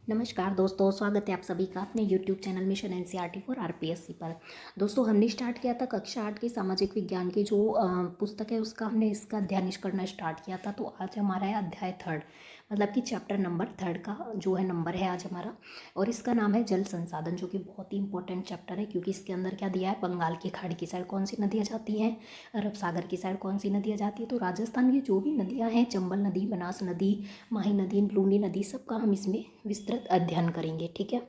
नमस्कार दोस्तों, स्वागत है आप सभी का अपने YouTube channel mission NCERT for RPSC पर। दोस्तों, हमने स्टार्ट किया था कक्षा 8 की सामाजिक विज्ञान की जो पुस्तक है उसका हमने इसका अध्ययन करना स्टार्ट किया था। तो आज हमारा है अध्याय 3, मतलब कि चैप्टर नंबर 3 का जो है नंबर है आज हमारा, और इसका नाम है जल संसाधन, जो कि बहुत ही इंपॉर्टेंट चैप्टर है क्योंकि इसके अंदर क्या दिया है, बंगाल की खाड़ी की साइड कौन सी नदियाँ जाती हैं, अरब सागर की साइड कौन सी नदियाँ जाती है। तो राजस्थान की जो भी नदियाँ हैं, चंबल नदी, बनास नदी, माही नदी, लूनी नदी, सबका हम इसमें विस्तृत अध्ययन करेंगे। ठीक है,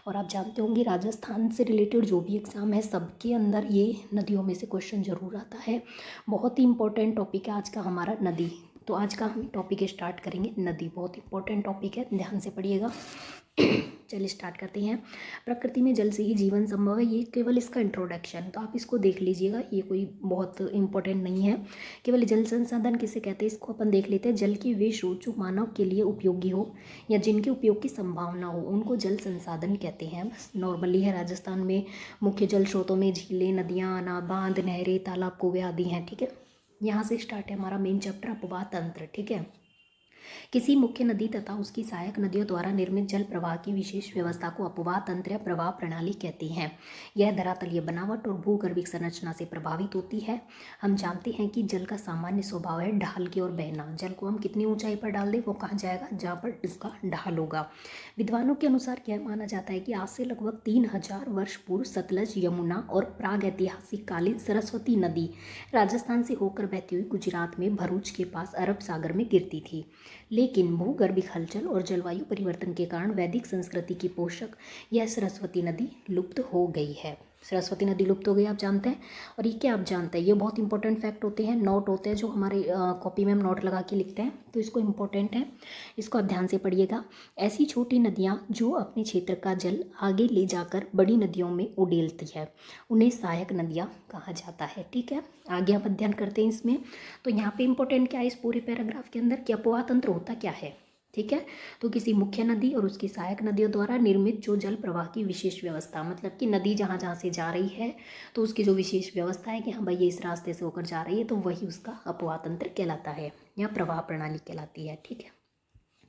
और आप जानते होंगे राजस्थान से रिलेटेड जो भी एग्ज़ाम है सबके अंदर ये नदियों में से क्वेश्चन जरूर आता है। बहुत ही इंपॉर्टेंट टॉपिक है आज का हमारा नदी। तो आज का हम टॉपिक स्टार्ट करेंगे नदी, बहुत इंपॉर्टेंट टॉपिक है, ध्यान से पढ़िएगा। चलिए स्टार्ट करते हैं। प्रकृति में जल से ही जीवन संभव है, ये केवल इसका इंट्रोडक्शन, तो आप इसको देख लीजिएगा, ये कोई बहुत इंपॉर्टेंट नहीं है। केवल जल संसाधन किसे कहते हैं इसको अपन देख लेते हैं। जल के वे स्रोत जो मानव के लिए उपयोगी हो या जिनके उपयोग की संभावना हो उनको जल संसाधन कहते हैं। बस नॉर्मली है, राजस्थान में मुख्य जल स्रोतों में झीलें, नदियाँ, बांध, नहरें, तालाब, कुएं आदि हैं। ठीक है, यहाँ से स्टार्ट है हमारा मेन चैप्टर अपवाह तंत्र। ठीक है, किसी मुख्य नदी तथा उसकी सहायक नदियों द्वारा निर्मित जल प्रवाह की विशेष व्यवस्था को अपवाह तंत्र या प्रवाह प्रणाली कहते हैं। यह धरातलीय बनावट और भूगर्भिक संरचना से प्रभावित होती है। हम जानते हैं कि जल का सामान्य स्वभाव है ढाल की ओर बहना। जल को हम कितनी ऊंचाई पर डाल दें वो कहाँ जाएगा, जहाँ पर इसका ढाल होगा। विद्वानों के अनुसार यह माना जाता है कि आज से लगभग 3000 वर्ष पूर्व सतलज, यमुना और प्राग ऐतिहासिक कालीन सरस्वती नदी राजस्थान से होकर बहती हुई गुजरात में भरूच के पास अरब सागर में गिरती थी। लेकिन भूगर्भिक हलचल और जलवायु परिवर्तन के कारण वैदिक संस्कृति की पोषक यह सरस्वती नदी लुप्त हो गई है। सरस्वती नदी लुप्त हो गई, आप जानते हैं। और ये क्या आप जानते हैं, ये बहुत इंपॉर्टेंट फैक्ट होते हैं, नोट होते हैं जो हमारे कॉपी में हम नोट लगा के लिखते हैं, तो इसको इंपॉर्टेंट है, इसको आप ध्यान से पढ़िएगा। ऐसी छोटी नदियाँ जो अपने क्षेत्र का जल आगे ले जाकर बड़ी नदियों में उड़ेलती है उन्हें सहायक नदियाँ कहा जाता है। ठीक है, आगे हम अध्ययन करते हैं इसमें। तो यहाँ पे इंपॉर्टेंट क्या है इस पूरे पैराग्राफ के अंदर, कि अपवाह तंत्र होता क्या है। ठीक है, तो किसी मुख्य नदी और उसकी सहायक नदियों द्वारा निर्मित जो जल प्रवाह की विशेष व्यवस्था, मतलब कि नदी जहाँ जहाँ से जा रही है तो उसकी जो विशेष व्यवस्था है कि हाँ भाई ये इस रास्ते से होकर जा रही है, तो वही उसका अपवाह तंत्र कहलाता है या प्रवाह प्रणाली कहलाती है। ठीक है,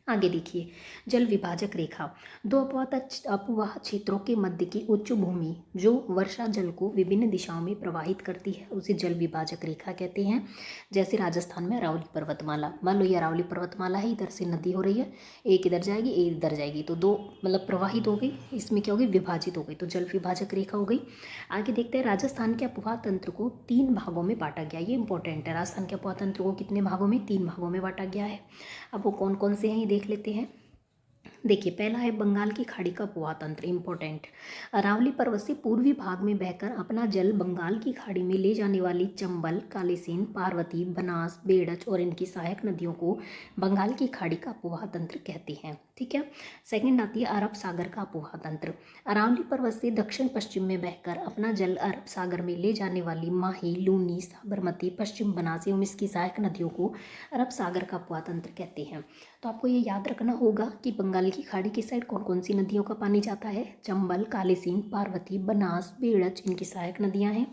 आगे देखिए, जल विभाजक रेखा। दो अपवाह क्षेत्रों के मध्य की उच्च भूमि जो वर्षा जल को विभिन्न दिशाओं में प्रवाहित करती है उसे जल विभाजक रेखा कहते हैं। जैसे राजस्थान में अरावली पर्वतमाला, मान लो ये अरावली पर्वतमाला है, इधर से नदी हो रही है, एक इधर जाएगी एक इधर जाएगी, तो दो मतलब प्रवाहित हो गई, इसमें क्या हो गई, विभाजित हो गई, तो जल विभाजक रेखा हो गई। आगे देखते हैं, राजस्थान के अपवाह तंत्र को 3 भागों में बांटा गया। ये इंपॉर्टेंट है, राजस्थान के अपवाह तंत्र को कितने भागों में, 3 भागों में बांटा गया है। अब वो कौन कौन से हैं ये देख लेते हैं। देखिए, पहला है बंगाल की खाड़ी का अपवाह तंत्र, इंपॉर्टेंट। अरावली पर्वत से पूर्वी भाग में बहकर अपना जल बंगाल की खाड़ी में ले जाने वाली चंबल, कालीसिंध, पार्वती, बनास, बेड़च और इनकी सहायक नदियों को बंगाल की खाड़ी का अपवाह तंत्र कहते हैं। ठीक है, सेकंड आती है अरब सागर का अपवाह तंत्र। अरावली पर्वत से दक्षिण पश्चिम में बहकर अपना जल अरब सागर में ले जाने वाली माही, लूनी, साबरमती, पश्चिम बनास एवं इसकी सहायक नदियों को अरब सागर का अपवाह तंत्र कहते हैं। तो आपको ये याद रखना होगा कि बंगाल की खाड़ी की साइड कौन कौन सी नदियों का पानी जाता है, चंबल, कालीसिंध, पार्वती, बनास, बेड़च, इनकी सहायक नदियां हैं।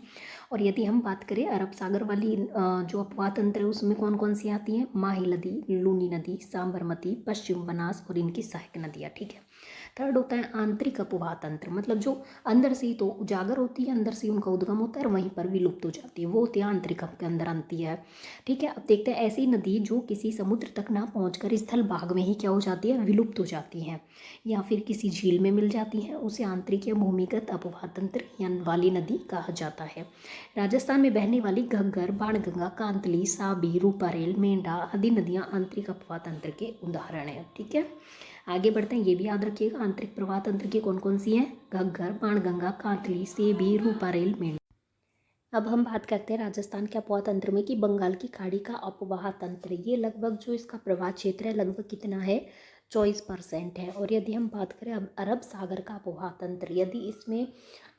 और यदि हम बात करें अरब सागर वाली जो अपवाह तंत्र है उसमें कौन कौन सी आती हैं, माही नदी, लूनी नदी, साबरमती, पश्चिम बनास और इनकी सहायक नदियाँ। ठीक है, थर्ड होता है आंतरिक अपवाह तंत्र, मतलब जो अंदर से ही तो उजागर होती है, अंदर से उनका उद्गम होता है और वहीं पर विलुप्त हो जाती है, वो होती है आंतरिक के अंदर आती है। ठीक है, अब देखते हैं ऐसी नदी जो किसी समुद्र तक ना पहुंचकर स्थल भाग में ही क्या हो जाती है, विलुप्त हो जाती हैं या फिर किसी झील में मिल जाती हैं, उसे आंतरिक या भूमिगत अपवाह तंत्र या वाली नदी कहा जाता है। राजस्थान में बहने वाली घग्गर, बाणगंगा, कांतली, साबी, रूपारेल, मेंढा आदि नदियां आंतरिक अपवाह तंत्र के उदाहरण हैं। ठीक है, आगे बढ़ते हैं, ये भी याद रखिएगा आंतरिक प्रवाह तंत्र की कौन कौन सी हैं, घग्गर, बाणगंगा, कांतली, सेबी, रूपारेल, मेंढा। अब हम बात करते हैं राजस्थान के अपवाह तंत्र में कि बंगाल की खाड़ी का अपवाह तंत्र, ये लगभग जो इसका प्रवाह क्षेत्र है लगभग कितना है, 24% है। और यदि हम बात करें अब अरब सागर का अपवाह तंत्र, यदि इसमें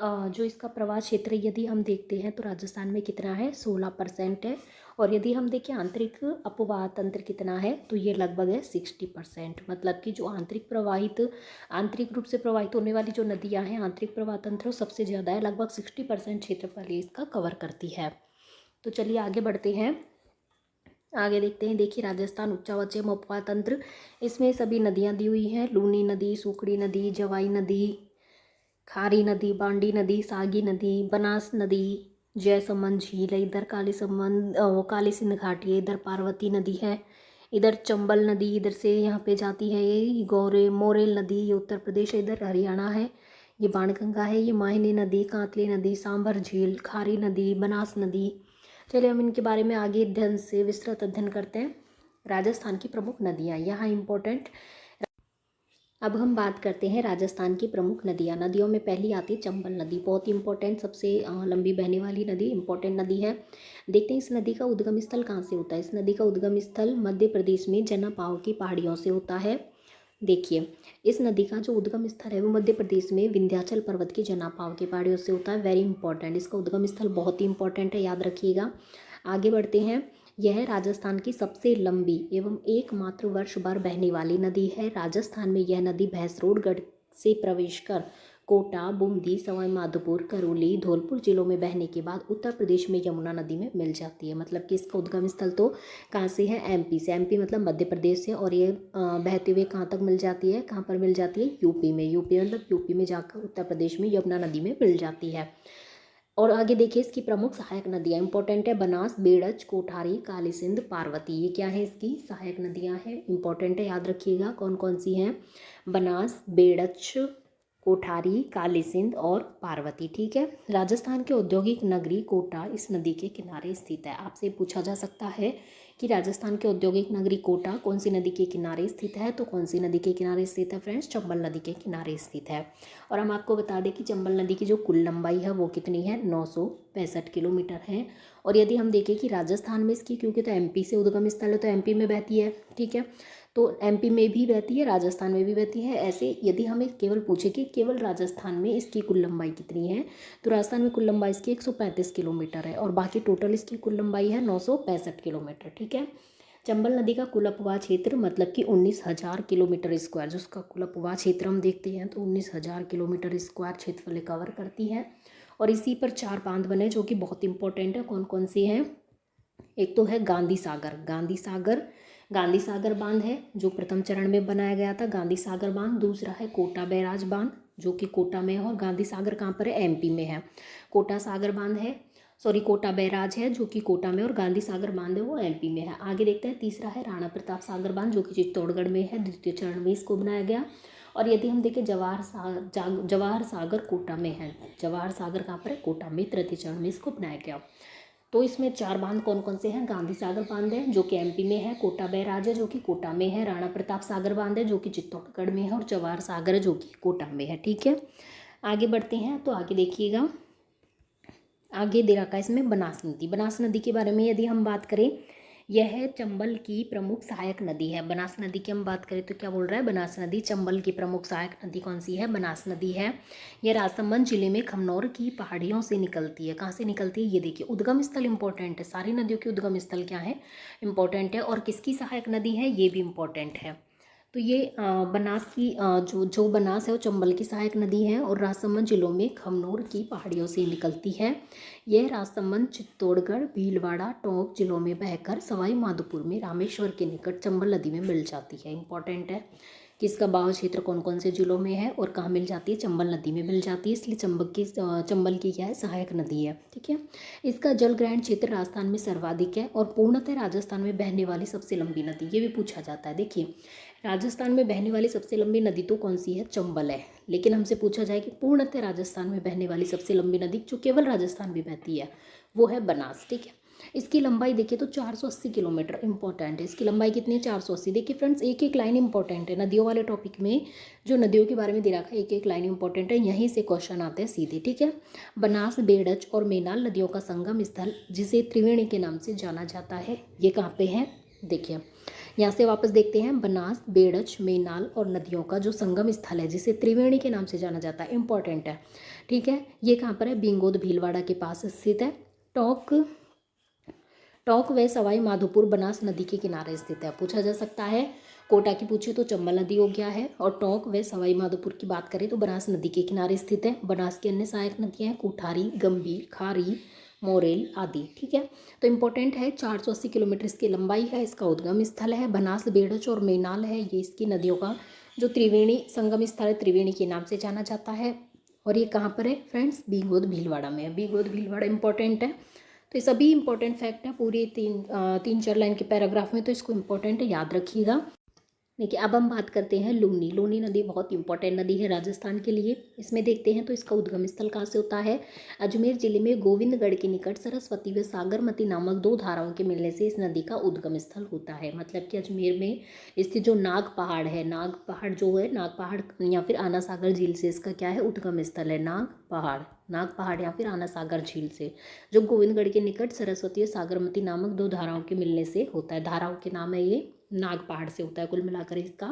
जो इसका प्रवाह क्षेत्र यदि हम देखते हैं तो राजस्थान में कितना है, 16% है। और यदि हम देखें आंतरिक अपवाह तंत्र कितना है, तो ये लगभग है 60%, मतलब कि जो आंतरिक रूप से प्रवाहित होने वाली जो नदियाँ हैं, आंतरिक प्रवाह तंत्र सबसे ज़्यादा है, लगभग 60% क्षेत्रफल इसका कवर करती है। तो चलिए आगे बढ़ते हैं। आगे देखते हैं, देखिए राजस्थान उच्चावचय मपवा तंत्र, इसमें सभी नदियाँ दी हुई हैं, लूनी नदी, सुखड़ी नदी, जवाई नदी, खारी नदी, बांडी नदी, सागी नदी, बनास नदी, जयसमंद झील है, इधर काली सिंध घाटी है, इधर पार्वती नदी है, इधर चंबल नदी, इधर से यहाँ पे जाती है ये गौरे मोरेल नदी, ये उत्तर प्रदेश है, इधर हरियाणा है, ये बाणगंगा है, ये माहिनी नदी, कांतली नदी, सांभर झील, खारी नदी, बनास नदी। चलिए हम इनके बारे में आगे अध्ययन से विस्तृत अध्ययन करते हैं। राजस्थान की प्रमुख नदियाँ यहाँ इम्पोर्टेंट। अब हम बात करते हैं राजस्थान की प्रमुख नदियाँ। नदियों में पहली आती है चंबल नदी, बहुत इंपॉर्टेंट, सबसे लंबी बहने वाली नदी, इंपॉर्टेंट नदी है। देखते हैं इस नदी का उद्गम स्थल कहाँ से होता है। इस नदी का उद्गम स्थल मध्य प्रदेश में जनापाव की पहाड़ियों से होता है। देखिए इस नदी का जो उद्गम स्थल है वो मध्य प्रदेश में विंध्याचल पर्वत की जनापाव की पहाड़ियों से होता है। वेरी इंपॉर्टेंट, इसका उद्गम स्थल बहुत ही इंपॉर्टेंट है, याद रखिएगा। आगे बढ़ते हैं। यह राजस्थान की सबसे लंबी एवं एकमात्र वर्ष भर बहने वाली नदी है। राजस्थान में यह नदी भैंसरोडगढ़ से प्रवेश कर कोटा, बूंदी, सवाई माधोपुर, करौली, धौलपुर जिलों में बहने के बाद उत्तर प्रदेश में यमुना नदी में मिल जाती है। मतलब कि इसका उद्गम स्थल तो कहाँ से है, एमपी से। एमपी मतलब मध्य प्रदेश से, और ये बहते हुए कहाँ तक मिल जाती है, कहाँ पर मिल जाती है, यूपी में। यूपी मतलब यूपी में जाकर उत्तर प्रदेश में यमुना नदी में मिल जाती है। और आगे देखिए इसकी प्रमुख सहायक नदियाँ इंपॉर्टेंट है, बनास, बेड़च, कोठारी, काली सिंध, पार्वती। ये क्या है, इसकी सहायक नदियाँ हैं, इंपॉर्टेंट है, याद रखिएगा कौन कौन सी हैं। बनास, बेड़च, कोठारी, काली सिंध और पार्वती। ठीक है। राजस्थान के औद्योगिक नगरी कोटा इस नदी के किनारे स्थित है। आपसे पूछा जा सकता है कि राजस्थान के औद्योगिक नगरी कोटा कौन सी नदी के किनारे स्थित है, तो कौन सी नदी के किनारे स्थित है फ्रेंड्स, चंबल नदी के किनारे स्थित है। और हम आपको बता दें कि चंबल नदी की जो कुल लंबाई है वो कितनी है, 965 किलोमीटर है। और यदि हम देखें कि राजस्थान में इसकी, क्योंकि तो एमपी से उद्गम स्थल है तो एमपी में बहती है, ठीक है, तो एमपी में भी बहती है, राजस्थान में भी बहती है। ऐसे यदि हमें केवल पूछे कि केवल राजस्थान में इसकी कुल लंबाई कितनी है, तो राजस्थान में कुल लंबाई इसकी 135 किलोमीटर है, और बाकी टोटल इसकी कुल लंबाई है 965 किलोमीटर। ठीक है। चंबल नदी का कुल अपवाह क्षेत्र मतलब कि 19,000 किलोमीटर स्क्वायर, जो उसका कुल अपवाह क्षेत्र हम देखते हैं तो 19,000 किलोमीटर स्क्वायर क्षेत्रफल कवर करती है। और इसी पर 4 बांध बने जो कि बहुत इंपॉर्टेंट है। कौन कौन से हैं, एक तो है गांधी सागर बांध है जो प्रथम चरण में बनाया गया था, गांधी सागर बांध। दूसरा है कोटा बैराज बांध जो कि कोटा में है, और गांधी सागर कहाँ पर है, एमपी में है। कोटा बैराज है जो कि कोटा में, और गांधी सागर बांध है वो एमपी में है। आगे देखते हैं, तीसरा है राणा प्रताप सागर बांध जो कि चित्तौड़गढ़ में है, द्वितीय चरण में इसको बनाया गया। और यदि हम देखें जवाहर सागर कोटा में है, जवाहर सागर कहाँ पर है, कोटा में, तृतीय चरण में इसको बनाया गया। तो इसमें 4 बांध कौन कौन से हैं, गांधी सागर बांध है जो कि एमपी में है, कोटा बैराज है जो कि कोटा में है, राणा प्रताप सागर बांध है जो कि चित्तौड़गढ़ में है, और जवाहर सागर है जो कि कोटा में है। ठीक है। आगे बढ़ते हैं, तो आगे देखिएगा, आगे दे रखा है इसमें बनास नदी के बारे में यदि हम बात करें, यह चंबल की प्रमुख सहायक नदी है। बनास नदी की हम बात करें तो क्या बोल रहा है, बनास नदी चंबल की प्रमुख सहायक नदी कौन सी है, बनास नदी है। यह राजसमंद जिले में खमनौर की पहाड़ियों से निकलती है। कहाँ से निकलती है, ये देखिए उद्गम स्थल इंपॉर्टेंट है, सारी नदियों के उद्गम स्थल क्या है, इंपॉर्टेंट है। और किसकी सहायक नदी है, ये भी इंपॉर्टेंट है। तो ये बनास की जो बनास है वो चंबल की सहायक नदी है, और राजसमंद जिलों में खमनोर की पहाड़ियों से निकलती है। यह राजसमंद, चित्तौड़गढ़, भीलवाड़ा, टोंक जिलों में बहकर सवाई माधोपुर में रामेश्वर के निकट चंबल नदी में मिल जाती है। इंपॉर्टेंट है कि इसका बहाव क्षेत्र कौन कौन से जिलों में है और कहाँ मिल जाती है, चंबल नदी में मिल जाती है, इसलिए चंबल की क्या है, सहायक नदी है। ठीक है। इसका जल ग्रहण क्षेत्र राजस्थान में सर्वाधिक है, और पूर्णतः राजस्थान में बहने वाली सबसे लंबी नदी, ये भी पूछा जाता है। देखिए राजस्थान में बहने वाली सबसे लंबी नदी तो कौन सी है, चंबल है, लेकिन हमसे पूछा जाए कि पूर्णतः राजस्थान में बहने वाली सबसे लंबी नदी जो केवल राजस्थान में बहती है वो है बनास। ठीक है। इसकी लंबाई देखिए तो 480 किलोमीटर, इंपॉर्टेंट है। इसकी लंबाई कितनी है, 480। देखिए फ्रेंड्स एक एक लाइन इंपॉर्टेंट है, नदियों वाले टॉपिक में जो नदियों के बारे में दे रखा है एक एक लाइन इंपॉर्टेंट है, यहीं से क्वेश्चन आते हैं सीधे। ठीक है। बनास, बेड़च और मेनाल नदियों का संगम स्थल जिसे त्रिवेणी के नाम से जाना जाता है, ये कहाँ पे है, देखिए यहाँ से वापस देखते हैं, बनास, बेड़च, मेनाल और नदियों का जो संगम स्थल है जिसे त्रिवेणी के नाम से जाना जाता है, इंपॉर्टेंट है। ठीक है। ये कहाँ पर है, बिंगोद भीलवाड़ा के पास स्थित है। टोंक व सवाई माधोपुर बनास नदी के किनारे स्थित है। पूछा जा सकता है, कोटा की पूछे तो चंबल नदी हो गया है, और टोंक व सवाई माधोपुर की बात करें तो बनास नदी के किनारे स्थित है। बनास की अन्य सहायक नदियाँ हैं कोठारी, गंभीर, खारी, मोरेल आदि। ठीक है, तो इम्पोर्टेंट है, 480 किलोमीटर इसकी लंबाई है। इसका उद्गम स्थल है बनास, बेड़च और मेनाल है, ये इसकी नदियों का जो त्रिवेणी संगम स्थल है, त्रिवेणी के नाम से जाना जाता है। और ये कहाँ पर है फ्रेंड्स? बीगोद भीलवाड़ा में है। बीगोद भीलवाड़ा इंपॉर्टेंट है। तो ये सभी इंपॉर्टेंट फैक्ट है पूरी 3-4 लाइन के पैराग्राफ में, तो इसको इंपॉर्टेंट है, याद रखिएगा। देखिए अब हम बात करते हैं लूनी। लूनी नदी बहुत इंपॉर्टेंट नदी है राजस्थान के लिए। इसमें देखते हैं तो इसका उद्गम स्थल कहाँ से होता है? अजमेर जिले में गोविंदगढ़ के निकट सरस्वती व सागरमती नामक 2 धाराओं के मिलने से इस नदी का उद्गम स्थल होता है। मतलब कि अजमेर में स्थित जो नाग पहाड़ है, नाग पहाड़ जो है, नाग पहाड़ या फिर आना सागर झील से इसका क्या है? उद्गम स्थल है नाग पहाड़। नाग पहाड़ या फिर आना सागर झील से, जो गोविंदगढ़ के निकट सरस्वती और सागरमती नामक 2 धाराओं के मिलने से होता है। धाराओं के नाम है ये, नाग पहाड़ से होता है कुल मिलाकर इसका।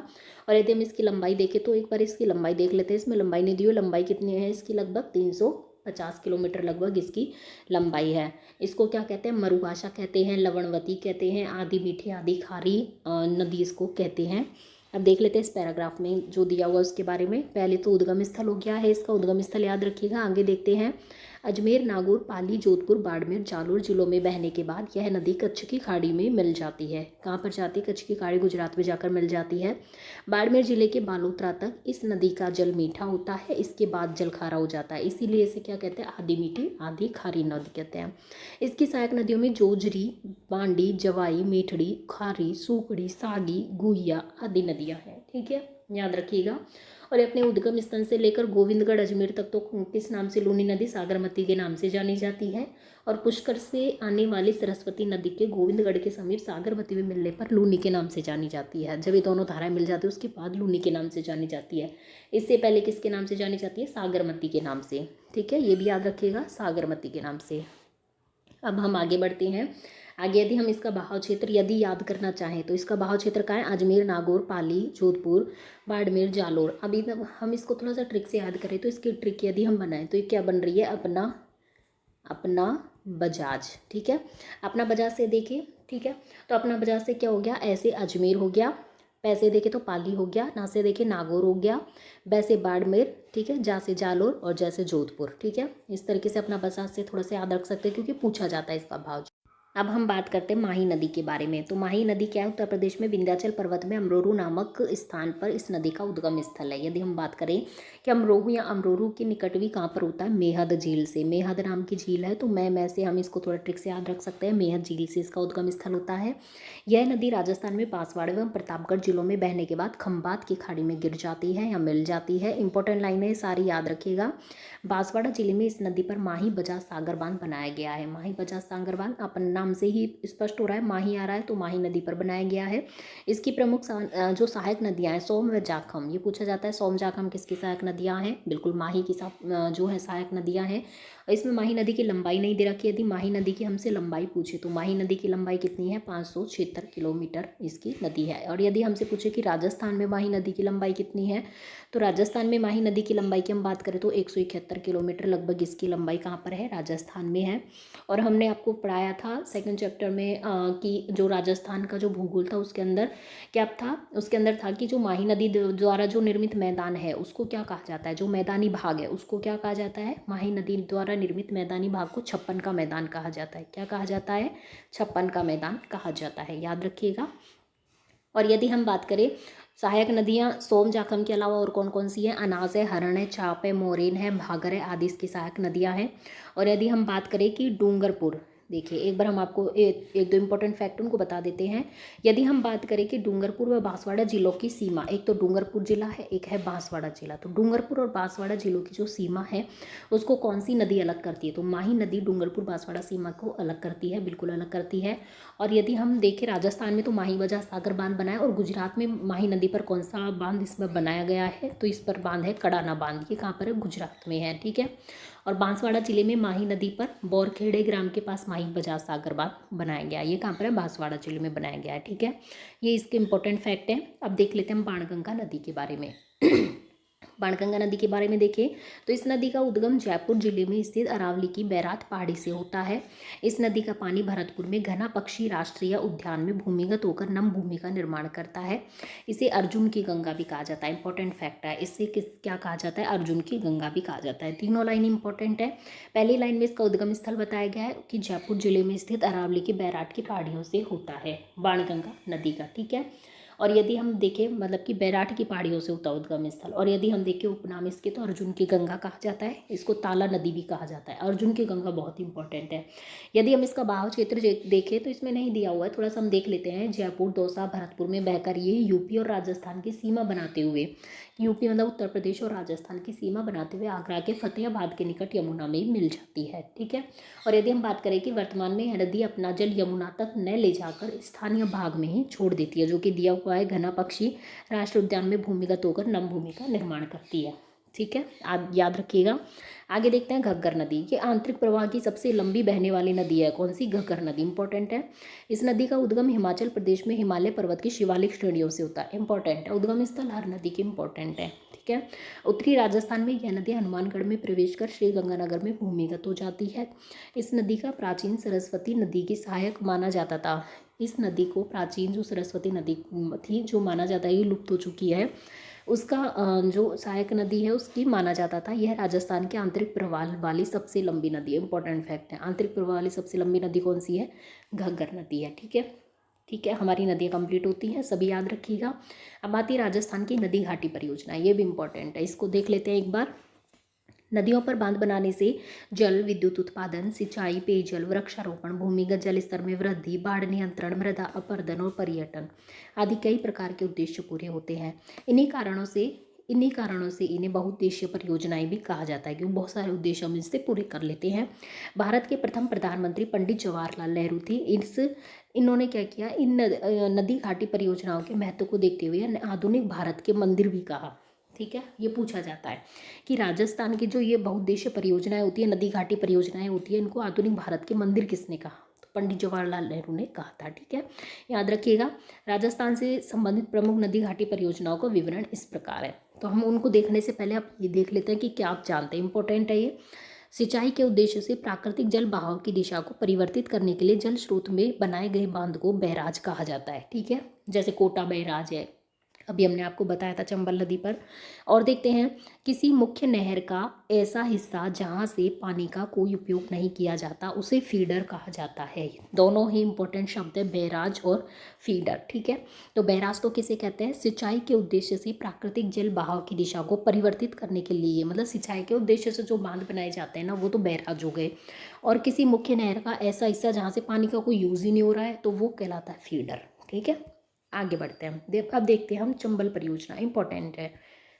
और यदि हम इसकी लंबाई देखें तो एक बार इसकी लंबाई देख लेते हैं। इसमें लंबाई नहीं दी हुई, लंबाई कितनी है इसकी? लगभग 350 किलोमीटर लगभग इसकी लंबाई है। इसको क्या कहते हैं? मरुभाषा कहते हैं, लवणवती कहते हैं, आदि मीठी आदि खारी नदी इसको कहते हैं। अब देख लेते हैं इस पैराग्राफ में जो दिया हुआ उसके बारे में। पहले तो उद्गम स्थल हो गया है, इसका उद्गम स्थल याद रखिएगा। आगे देखते हैं, अजमेर, नागौर, पाली, जोधपुर, बाड़मेर, जालोर जिलों में बहने के बाद यह नदी कच्छ की खाड़ी में मिल जाती है। कहाँ पर जाती है? कच्छ की खाड़ी गुजरात में जाकर मिल जाती है। बाड़मेर जिले के बालोतरा तक इस नदी का जल मीठा होता है, इसके बाद जल खारा हो जाता है, इसीलिए इसे क्या कहते हैं? आधी मीठी आधी खारी नदी कहते हैं। इसकी सहायक नदियों में जोजरी, बांडी, जवाई, मीठड़ी, खारी, सूकड़ी, सागी, गुहिया आदि नदियाँ हैं। ठीक है, याद रखिएगा। और अपने उद्गम स्थल से लेकर गोविंदगढ़ अजमेर तक तो किस नाम से लूनी नदी? सागरमती के नाम से जानी जाती है। और पुष्कर से आने वाली सरस्वती नदी के गोविंदगढ़ के समीप सागरमती में मिलने पर लूनी के नाम से जानी जाती है। जब ये दोनों धाराएं मिल जाती है उसके बाद लूनी के नाम से जानी जाती है। इससे पहले किसके नाम से जानी जाती है? सागरमती के नाम से। ठीक है, ये भी याद रखिएगा, सागरमती के नाम से। अब हम आगे बढ़ते हैं। आगे यदि हम इसका बहाव क्षेत्र यदि याद करना चाहें तो इसका बहाव क्षेत्र का है? अजमेर, नागौर, पाली, जोधपुर, बाड़मेर, जालोर। अभी तक हम इसको थोड़ा सा ट्रिक से याद करें तो इसकी ट्रिक यदि हम बनाएं तो ये क्या बन रही है? अपना अपना बजाज। ठीक है, अपना बजाज से देखिए। ठीक है, तो अपना बजाज से क्या हो गया? ऐसे अजमेर हो गया, पैसे देखे तो पाली हो गया, ना से देखे नागौर हो गया, वैसे बाड़मेर, ठीक है, जा से जालोर और जैसे जोधपुर। ठीक है, इस तरीके से अपना बजाज से थोड़ा सा याद रख सकते हैं क्योंकि पूछा जाता है इसका भाव। अब हम बात करते हैं माही नदी के बारे में। तो माही नदी क्या है? उत्तर प्रदेश में विंध्याचल पर्वत में अमरोरू नामक स्थान पर इस नदी का उद्गम स्थल है। यदि हम बात करें कि अमरोहू या अमरोरू के निकटवी कहाँ पर होता है? मेहद झील से। मेहद नाम की झील है, तो मैं से हम इसको थोड़ा ट्रिक से याद रख सकते हैं। मेहद झील से इसका उद्गम स्थल होता है। यह नदी राजस्थान में बांसवाड़ा एवं प्रतापगढ़ जिलों में बहने के बाद खंबात की खाड़ी में गिर जाती है या मिल जाती है। इंपॉर्टेंट लाइनें सारी याद रखिएगा। बांसवाड़ा जिले में इस नदी पर माही बजाज सागर बांध बनाया गया है। माही बजाज सागर बांध अपन नाम से ही स्पष्ट हो रहा है, माही आ रहा है तो माही नदी पर बनाया गया है। इसकी प्रमुख जो सहायक नदियां हैं सोम व जाखम। ये पूछा जाता है सोम जाखम किसकी सहायक नदियां हैं? बिल्कुल माही की जो है सहायक नदियां हैं। इसमें माही नदी की लंबाई नहीं दे रखी। यदि माही नदी की हमसे लंबाई पूछे तो माही नदी की लंबाई कितनी है? 576 किलोमीटर इसकी नदी है। और यदि हमसे पूछे कि राजस्थान में माही नदी की लंबाई कितनी है, तो राजस्थान में माही नदी की लंबाई की हम बात करें तो 171 किलोमीटर लगभग इसकी लंबाई कहाँ पर है? राजस्थान में है। और हमने आपको पढ़ाया था सेकंड चैप्टर में कि जो राजस्थान का जो भूगोल था उसके अंदर क्या था? उसके अंदर था कि जो माही नदी द्वारा जो निर्मित मैदान है उसको क्या कहा जाता है? जो मैदानी भाग है उसको क्या कहा जाता है? माही नदी द्वारा निर्मित मैदानी भाग को छप्पन का मैदान कहा जाता है। क्या कहा जाता है? छप्पन का मैदान कहा जाता है, याद रखिएगा। और यदि हम बात करें सहायक नदियाँ सोम जाखम के अलावा और कौन कौन सी हैं? अनाज है, हरण है, चाप है, मोरेन है, भागर है आदि इसकी सहायक नदियाँ हैं। और यदि हम बात करें कि डूंगरपुर, देखिए एक बार हम आपको एक दो इंपॉर्टेंट फैक्ट उनको बता देते हैं। यदि हम बात करें कि डूंगरपुर व बांसवाड़ा जिलों की सीमा, एक तो डूंगरपुर जिला है, एक है बांसवाड़ा जिला, तो डूंगरपुर और बांसवाड़ा जिलों की जो सीमा है उसको कौन सी नदी अलग करती है? तो माही नदी डूंगरपुर बांसवाड़ा सीमा को अलग करती है, बिल्कुल अलग करती है। और यदि हम देखें राजस्थान में तो माही बजाज सागर बांध बनाया, और गुजरात में माही नदी पर कौन सा बांध इसमें बनाया गया है? तो इस पर बांध है कड़ाना बांध। ये कहाँ पर है? गुजरात में है। ठीक है, और बांसवाड़ा जिले में माही नदी पर बोरखेड़े ग्राम के पास माही बजाज सागर बांध बनाया गया। ये कहाँ पर है? बांसवाड़ा जिले में बनाया गया है। ठीक है, ये इसके इंपॉर्टेंट फैक्ट है। अब देख लेते हैं हम बाणगंगा नदी के बारे में। बाणगंगा नदी के बारे में देखें तो इस नदी का उद्गम जयपुर जिले में स्थित अरावली की बैरात पहाड़ी से होता है। इस नदी का पानी भरतपुर में घना पक्षी राष्ट्रीय उद्यान में भूमिगत होकर नम भूमि का निर्माण करता है। इसे अर्जुन की गंगा भी कहा जाता है। इंपॉर्टेंट फैक्ट है, इससे क्या कहा जाता है, अर्जुन की गंगा भी कहा जाता है। तीनों लाइन इंपॉर्टेंट है। पहली लाइन में इसका उद्गम स्थल बताया गया है कि जयपुर जिले में स्थित अरावली की बैराट की पहाड़ियों से होता है, बाणगंगा नदी का। ठीक है। और यदि हम देखें मतलब कि बैराट की पहाड़ियों से होता उद्गम स्थल। और यदि हम देखें उपनाम इसके तो अर्जुन की गंगा कहा जाता है। इसको ताला नदी भी कहा जाता है। अर्जुन की गंगा बहुत इंपॉर्टेंट है। यदि हम इसका बहाव क्षेत्र देखें तो इसमें नहीं दिया हुआ है, थोड़ा सा हम देख लेते हैं। जयपुर, दौसा, भरतपुर में बहकर ये यूपी और राजस्थान की सीमा बनाते हुए, यूपी मतलब उत्तर प्रदेश और राजस्थान की सीमा बनाते हुए आगरा के फतेहाबाद के निकट यमुना में मिल जाती है। ठीक है। और यदि हम बात करें कि वर्तमान में यह नदी अपना जल यमुना तक न ले जाकर स्थानीय भाग में ही छोड़ देती है, जो कि दिया हुआ है घना पक्षी राष्ट्रीय उद्यान में भूमिगत होकर नम भूमि का निर्माण करती है। ठीक है, आप याद रखिएगा। आगे देखते हैं घग्गर नदी। ये आंतरिक प्रवाह की सबसे लंबी बहने वाली नदी है। कौन सी? घग्गर नदी। इंपॉर्टेंट है। इस नदी का उद्गम हिमाचल प्रदेश में हिमालय पर्वत की शिवालिक श्रेणियों से होता है। इंपॉर्टेंट है। उद्गम स्थल हर नदी की इंपॉर्टेंट है। ठीक है। उत्तरी राजस्थान में यह नदी हनुमानगढ़ में प्रवेश कर श्री गंगानगर में भूमिगत हो जाती है। इस नदी का प्राचीन सरस्वती नदी की सहायक माना जाता था। इस नदी को प्राचीन जो सरस्वती नदी थी, जो माना जाता है ये लुप्त हो चुकी है, उसका जो सहायक नदी है उसकी माना जाता था। यह राजस्थान के आंतरिक प्रवाह वाली सबसे लंबी नदी है। इंपॉर्टेंट फैक्ट है। आंतरिक प्रवाह वाली सबसे लंबी नदी कौन सी है? घग्गर नदी है। ठीक है। ठीक है, हमारी नदियाँ कंप्लीट होती हैं, सभी याद रखिएगा। अब आती है राजस्थान की नदी घाटी परियोजना। ये भी इंपॉर्टेंट है, इसको देख लेते हैं एक बार। नदियों पर बांध बनाने से जल विद्युत उत्पादन, सिंचाई, पेयजल, वृक्षारोपण, भूमिगत जल स्तर में वृद्धि, बाढ़ नियंत्रण, मृदा अपरदन और पर्यटन आदि कई प्रकार के उद्देश्य पूरे होते हैं। इन्हीं कारणों से इन्हें बहुउद्देशीय परियोजनाएं भी कहा जाता है, क्योंकि बहुत सारे उद्देश्य हम इससे पूरे कर लेते हैं। भारत के प्रथम प्रधानमंत्री पंडित जवाहरलाल नेहरू थे। इन्होंने क्या किया, इन नदी घाटी परियोजनाओं के महत्व को देखते हुए आधुनिक भारत के मंदिर भी कहा। ठीक है, ये पूछा जाता है कि राजस्थान की जो ये बहुउद्देशीय परियोजनाएं होती है, नदी घाटी परियोजनाएं होती है, इनको आधुनिक भारत के मंदिर किसने कहा? तो पंडित जवाहरलाल नेहरू ने कहा था। ठीक है, याद रखिएगा। राजस्थान से संबंधित प्रमुख नदी घाटी परियोजनाओं का विवरण इस प्रकार है। तो हम उनको देखने से पहले आप ये देख लेते हैं कि क्या आप जानते हैं। इंपॉर्टेंट है ये। सिंचाई के उद्देश्य से प्राकृतिक जल बहाव की दिशा को परिवर्तित करने के लिए जल स्रोत में बनाए गए बांध को बैराज कहा जाता है। ठीक है, जैसे कोटा बैराज है, अभी हमने आपको बताया था चंबल नदी पर। और देखते हैं, किसी मुख्य नहर का ऐसा हिस्सा जहां से पानी का कोई उपयोग नहीं किया जाता उसे फीडर कहा जाता है। दोनों ही इंपॉर्टेंट शब्द है, बैराज और फीडर। ठीक है, तो बैराज तो किसे कहते हैं? सिंचाई के उद्देश्य से प्राकृतिक जल बहाव की दिशा को परिवर्तित करने के लिए, मतलब सिंचाई के उद्देश्य से जो बांध बनाए जाते हैं ना, वो तो बैराज हो गए। और किसी मुख्य नहर का ऐसा हिस्सा जहाँ से पानी का कोई यूज ही नहीं हो रहा है, तो वो कहलाता है फीडर। ठीक है, आगे बढ़ते हैं। अब देखते हैं हम चंबल परियोजना। इंपॉर्टेंट है।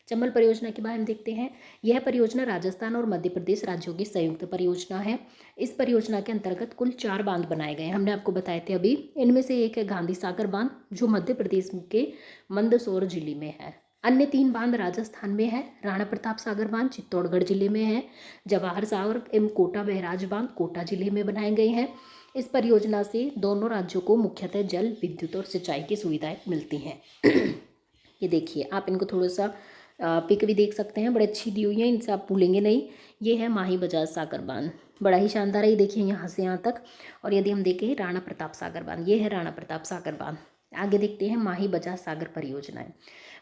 चंबल परियोजना के बारे में देखते हैं। यह परियोजना राजस्थान और मध्य प्रदेश राज्यों की संयुक्त परियोजना है। इस परियोजना के अंतर्गत कुल 4 बांध बनाए गए हैं, हमने आपको बताए थे अभी। इनमें से एक है गांधी सागर बांध, जो मध्य प्रदेश के मंदसौर जिले में है। अन्य 3 बांध राजस्थान में है। राणा प्रताप सागर बांध चित्तौड़गढ़ जिले में है। जवाहर सागर एवं कोटा बैराज बांध कोटा जिले में बनाए गए हैं। इस परियोजना से दोनों राज्यों को मुख्यतः जल, विद्युत और सिंचाई की सुविधाएं मिलती हैं। ये देखिए, आप इनको थोड़ा सा पिक भी देख सकते हैं, बड़ी अच्छी दी हुई है, इनसे आप भूलेंगे नहीं। ये है माही बजाज सागर बांध, बड़ा ही शानदार है। ये देखिए यहाँ से यहाँ तक। और यदि हम देखें राणा प्रताप सागर बांध, ये है राणा प्रताप सागर बांध। आगे देखते हैं माही बजाज सागर परियोजनाएं।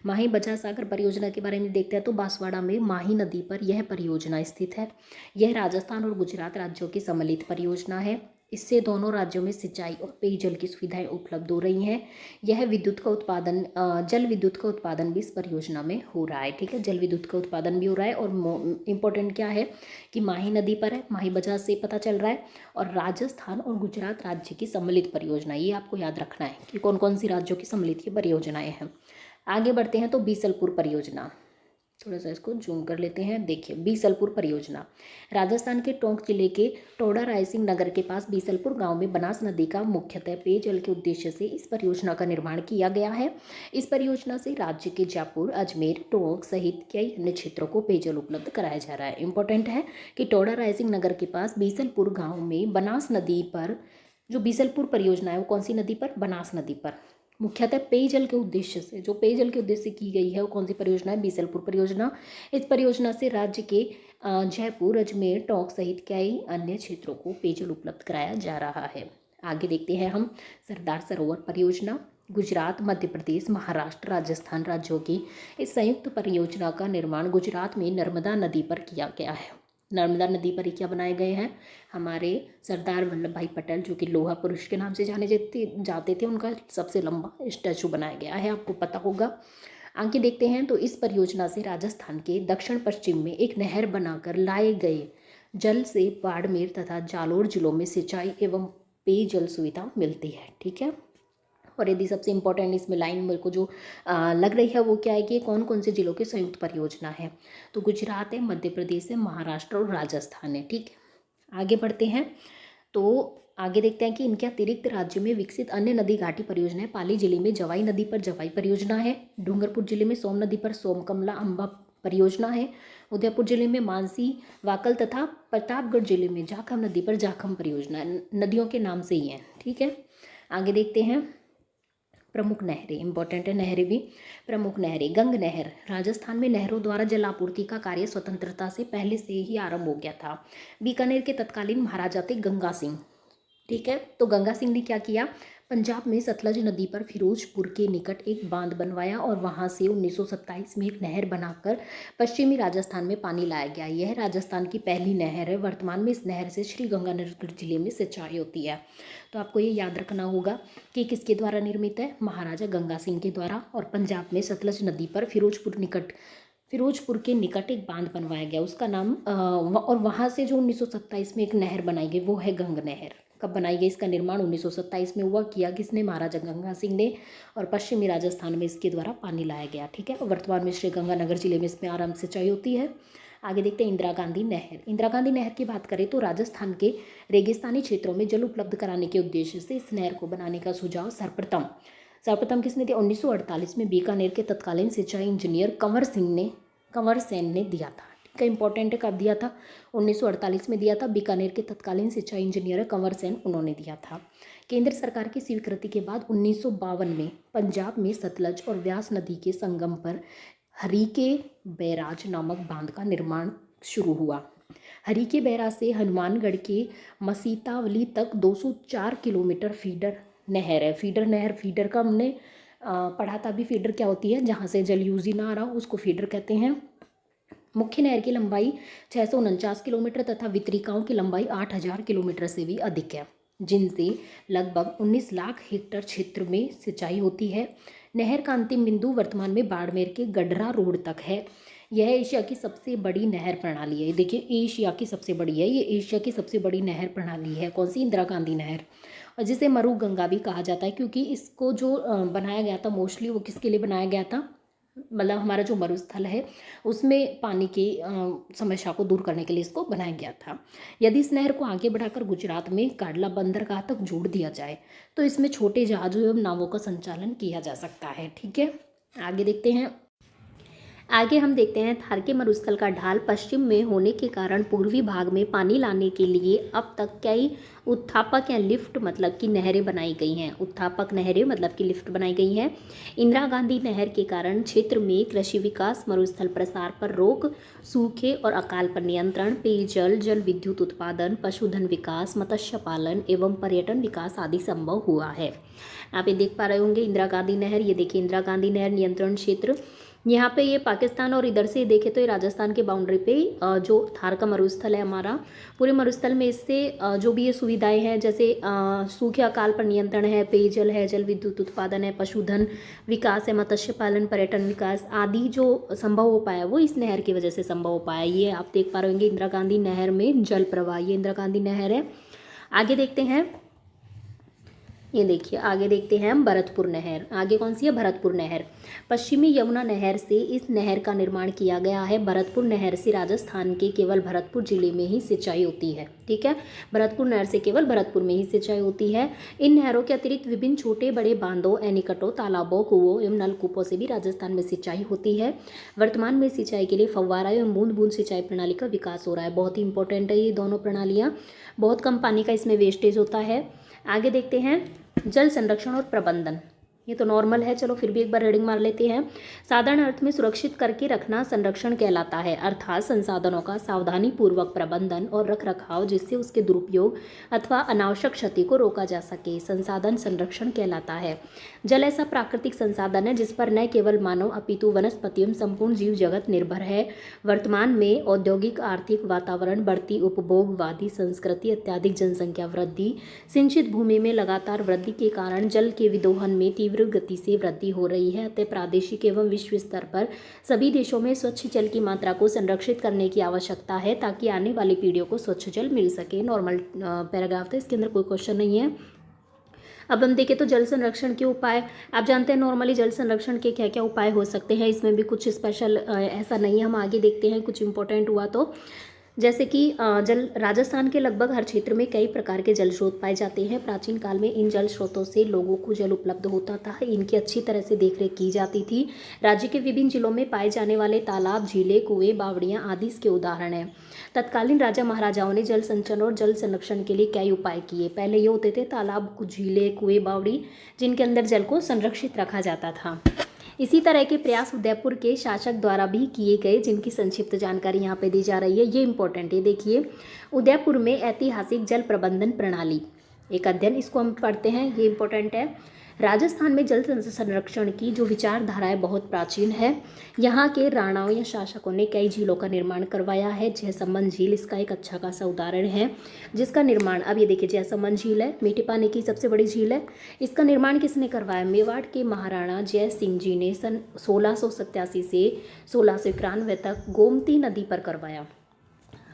माही बजाज सागर परियोजना के बारे में देखते हैं तो बांसवाड़ा में माही नदी पर यह परियोजना स्थित है। यह राजस्थान और गुजरात राज्यों की सम्मिलित परियोजना है। इससे दोनों राज्यों में सिंचाई और पेयजल की सुविधाएं उपलब्ध हो रही हैं। यह विद्युत का उत्पादन, जल विद्युत का उत्पादन भी इस परियोजना में हो रहा है। ठीक है, जल विद्युत का उत्पादन भी हो रहा है। और इम्पोर्टेंट क्या है कि माही नदी पर है, माही बजाज से पता चल रहा है। और राजस्थान और गुजरात राज्य की सम्मिलित परियोजना, ये आपको याद रखना है कि कौन कौन सी राज्यों की सम्मिलित ये परियोजनाएं हैं। आगे बढ़ते हैं तो बीसलपुर परियोजना, थोड़ा सा इसको जूम कर लेते हैं। देखिए, बीसलपुर परियोजना राजस्थान के टोंक जिले के टोडा रायसिंह नगर के पास बीसलपुर गांव में बनास नदी का मुख्यतः पेयजल के उद्देश्य से इस परियोजना का निर्माण किया गया है। इस परियोजना से राज्य के जयपुर, अजमेर, टोंक सहित कई अन्य क्षेत्रों को पेयजल उपलब्ध कराया जा रहा है। इंपॉर्टेंट है कि टोडा रायसिंह नगर के पास बीसलपुर गाँव में बनास नदी पर जो बीसलपुर परियोजना है वो कौन सी नदी पर? बनास नदी पर। मुख्यतः पेयजल के उद्देश्य से, जो पेयजल के उद्देश्य से की गई है वो कौन सी परियोजना है? बीसलपुर परियोजना। इस परियोजना से राज्य के जयपुर, अजमेर, टोंक सहित कई अन्य क्षेत्रों को पेयजल उपलब्ध कराया जा रहा है। आगे देखते हैं हम सरदार सरोवर परियोजना। गुजरात, मध्य प्रदेश, महाराष्ट्र, राजस्थान राज्यों की इस संयुक्त परियोजना का निर्माण गुजरात में नर्मदा नदी पर किया गया है। नर्मदा नदी पर क्या बनाए गए हैं? हमारे सरदार वल्लभ भाई पटेल, जो कि लोहा पुरुष के नाम से जाने जाते थे, उनका सबसे लंबा स्टैचू बनाया गया है, आपको पता होगा। आगे देखते हैं तो इस परियोजना से राजस्थान के दक्षिण पश्चिम में एक नहर बनाकर लाए गए जल से बाड़मेर तथा जालोर जिलों में सिंचाई एवं पेयजल सुविधा मिलती है। ठीक है। और यदि सबसे इम्पोर्टेंट इसमें लाइन मेरे को जो लग रही है वो क्या है कि कौन कौन से जिलों की संयुक्त परियोजना है? तो गुजरात है, मध्य प्रदेश है, महाराष्ट्र और राजस्थान है। ठीक है। आगे बढ़ते हैं तो आगे देखते हैं कि इनके अतिरिक्त राज्य में विकसित अन्य नदी घाटी परियोजनाएं। पाली जिले में जवाई नदी पर जवाई परियोजना है। डूंगरपुर जिले में सोम नदी पर सोमकमला अम्बा परियोजना है। उदयपुर जिले में मानसी वाकल तथा प्रतापगढ़ जिले में जाखम नदी पर जाखम परियोजना। नदियों के नाम से ही है। ठीक है। आगे देखते हैं प्रमुख नहरें, इंपॉर्टेंट है नहरें भी। प्रमुख नहरें, गंग नहर। राजस्थान में नहरों द्वारा जल आपूर्ति का कार्य स्वतंत्रता से पहले से ही आरंभ हो गया था। बीकानेर के तत्कालीन महाराजा थे गंगा सिंह। ठीक है। तो गंगा सिंह ने क्या किया? पंजाब में सतलज नदी पर फिरोजपुर के निकट एक बांध बनवाया और वहां से 1927 में एक नहर बनाकर पश्चिमी राजस्थान में पानी लाया गया। यह राजस्थान की पहली नहर है। वर्तमान में इस नहर से श्री गंगानगर जिले में सिंचाई होती है। तो आपको ये याद रखना होगा कि किसके द्वारा निर्मित है? महाराजा गंगा सिंह के द्वारा। और पंजाब में सतलज नदी पर फिरोजपुर के निकट एक बांध बनवाया गया, उसका नाम और वहाँ से जो 1927 में एक नहर बनाई गई वो है गंग नहर। कब बनाई गई? इसका निर्माण 1927 में हुआ। किया किसने? महाराजा गंगा सिंह ने। और पश्चिमी राजस्थान में इसके द्वारा पानी लाया गया। ठीक है। वर्तमान में श्री गंगानगर जिले में इसमें आराम से सिंचाई होती है। आगे देखते हैं इंदिरा गांधी नहर। इंदिरा गांधी नहर की बात करें तो राजस्थान के रेगिस्तानी क्षेत्रों में जल उपलब्ध कराने के उद्देश्य से इस नहर को बनाने का सुझाव सर्वप्रथम किसने दिया? 1948 में बीकानेर के तत्कालीन सिंचाई इंजीनियर कंवर सेन ने दिया था। ठीक है। इंपॉर्टेंट है, कब दिया था? 1948 में दिया था। बीकानेर के तत्कालीन सिंचाई इंजीनियर कंवर सेन, उन्होंने दिया था। केंद्र सरकार की स्वीकृति के बाद 1952 में पंजाब में सतलज और व्यास नदी के संगम पर हरीके बैराज नामक बांध का निर्माण शुरू हुआ। हरीके बैराज से हनुमानगढ़ के मसीतावली तक 204 किलोमीटर फीडर नहर है। फीडर का हमने पढ़ा था भी। फीडर क्या होती है? जहाँ से जल यूज ही ना आ रहा हो उसको फीडर कहते हैं। मुख्य नहर की लंबाई 649 किलोमीटर तथा वितरिकाओं की लंबाई 8000 किलोमीटर से भी अधिक है, जिनसे लगभग 19 लाख हेक्टेयर क्षेत्र में सिंचाई होती है। नहर का अंतिम बिंदु वर्तमान में बाड़मेर के गडरा रोड तक है। यह एशिया की सबसे बड़ी नहर प्रणाली है। देखिए, एशिया की सबसे बड़ी है, ये एशिया की सबसे बड़ी नहर प्रणाली है। कौन सी? इंदिरा गांधी नहर। और जिसे मरु गंगा भी कहा जाता है, क्योंकि इसको जो बनाया गया था मोस्टली वो किसके लिए बनाया गया था? मतलब हमारा जो मरुस्थल है उसमें पानी की समस्या को दूर करने के लिए इसको बनाया गया था। यदि इस नहर को आगे बढ़ाकर गुजरात में काडला बंदरगाह तक जोड़ दिया जाए तो इसमें छोटे जहाज़ों एवं नावों का संचालन किया जा सकता है। ठीक है। आगे देखते हैं। आगे हम देखते हैं थार के मरुस्थल का ढाल पश्चिम में होने के कारण पूर्वी भाग में पानी लाने के लिए अब तक कई उत्थापक या लिफ्ट मतलब कि नहरें बनाई गई हैं। उत्थापक नहरें मतलब कि लिफ्ट बनाई गई हैं। इंदिरा गांधी नहर के कारण क्षेत्र में कृषि विकास, मरुस्थल प्रसार पर रोक, सूखे और अकाल पर नियंत्रण, पेयजल, जल विद्युत उत्पादन, पशुधन विकास, मत्स्य पालन एवं पर्यटन विकास आदि संभव हुआ है। आप ये देख पा रहे होंगे इंदिरा गांधी नहर। ये देखिए इंदिरा गांधी नहर नियंत्रण क्षेत्र, यहाँ पे ये पाकिस्तान और इधर से देखें तो ये राजस्थान के बाउंड्री पे जो थार का मरुस्थल है हमारा, पूरे मरुस्थल में इससे जो भी ये सुविधाएं हैं जैसे सूखे अकाल पर नियंत्रण है, पेयजल है, जल विद्युत उत्पादन है, पशुधन विकास है, मत्स्य पालन, पर्यटन विकास आदि जो संभव हो पाया वो इस नहर की वजह से संभव हो पाया। ये आप देख पा रहे होंगे इंदिरा गांधी नहर में जल प्रवाह, ये इंदिरा गांधी नहर है। आगे देखते हैं। ये देखिए आगे देखते हैं हम भरतपुर नहर। आगे कौन सी है? भरतपुर नहर। पश्चिमी यमुना नहर से इस नहर का निर्माण किया गया है। भरतपुर नहर से राजस्थान के केवल भरतपुर जिले में ही सिंचाई होती है। ठीक है। भरतपुर नहर से केवल भरतपुर में ही सिंचाई होती है। इन नहरों के अतिरिक्त विभिन्न छोटे बड़े बांधों, एनीकटों, तालाबों, कुओं एवं नलकूपों से भी राजस्थान में सिंचाई होती है। वर्तमान में सिंचाई के लिए फव्वारा एवं बूंद बूंद सिंचाई प्रणाली का विकास हो रहा है। बहुत ही इंपॉर्टेंट है ये दोनों प्रणालियाँ। बहुत कम पानी का इसमें वेस्टेज होता है। आगे देखते हैं जल संरक्षण और प्रबंधन। ये तो नॉर्मल है, चलो फिर भी एक बार रीडिंग मार लेते हैं। साधारण अर्थ में सुरक्षित करके रखना संरक्षण कहलाता है, अर्थात संसाधनों का सावधानी पूर्वक प्रबंधन और रख रखाव जिससे उसके दुरुपयोग अथवा अनावश्यक क्षति को रोका जा सके, संसाधन संरक्षण कहलाता है। जल ऐसा प्राकृतिक संसाधन है जिस पर न केवल मानव अपितु वनस्पति एवं संपूर्ण जीव जगत निर्भर है। वर्तमान में औद्योगिक आर्थिक वातावरण, बढ़ती उपभोगवादी संस्कृति, अत्यधिक जनसंख्या वृद्धि, सिंचित भूमि में लगातार वृद्धि के कारण जल के विदोहन में तीव्र गति से वृद्धि हो रही है। अतः प्रादेशिक एवं विश्व स्तर पर सभी देशों में स्वच्छ जल की मात्रा को संरक्षित करने की आवश्यकता है ताकि आने वाली पीढ़ियों को स्वच्छ जल मिल सके। नॉर्मल पैराग्राफ था, इसके अंदर कोई क्वेश्चन नहीं है। अब हम देखें तो जल संरक्षण के उपाय। आप जानते हैं नॉर्मली जल संरक्षण के क्या क्या उपाय हो सकते हैं, इसमें भी कुछ स्पेशल ऐसा नहीं है, हम आगे देखते हैं कुछ इंपॉर्टेंट हुआ तो। जैसे कि राजस्थान के लगभग हर क्षेत्र में कई प्रकार के जल स्रोत पाए जाते हैं। प्राचीन काल में इन जल स्रोतों से लोगों को जल उपलब्ध होता था, इनकी अच्छी तरह से देखरेख की जाती थी। राज्य के विभिन्न जिलों में पाए जाने वाले तालाब, झीलें, कुएं, बावड़ियां आदि इसके उदाहरण हैं। तत्कालीन राजा महाराजाओं ने जल संचयन और जल संरक्षण के लिए कई उपाय किए। पहले ये होते थे तालाब, झीलें, कुएं, बावड़ी, जिनके अंदर जल को संरक्षित रखा जाता था। इसी तरह के प्रयास उदयपुर के शासक द्वारा भी किए गए, जिनकी संक्षिप्त जानकारी यहाँ पे दी जा रही है। ये इंपॉर्टेंट है, देखिए उदयपुर में ऐतिहासिक जल प्रबंधन प्रणाली एक अध्ययन, इसको हम पढ़ते हैं, ये इंपॉर्टेंट है। राजस्थान में जल संरक्षण की जो विचारधारा है बहुत प्राचीन है। यहाँ के राणाओं या शासकों ने कई झीलों का निर्माण करवाया है। जयसमंद झील इसका एक अच्छा खासा उदाहरण है, जिसका निर्माण, अब ये देखिए जयसमंद झील है, मीठे पानी की सबसे बड़ी झील है। इसका निर्माण किसने करवाया? मेवाड़ के महाराणा जय सिंह जी ने सन 1687 से 1691 तक गोमती नदी पर करवाया।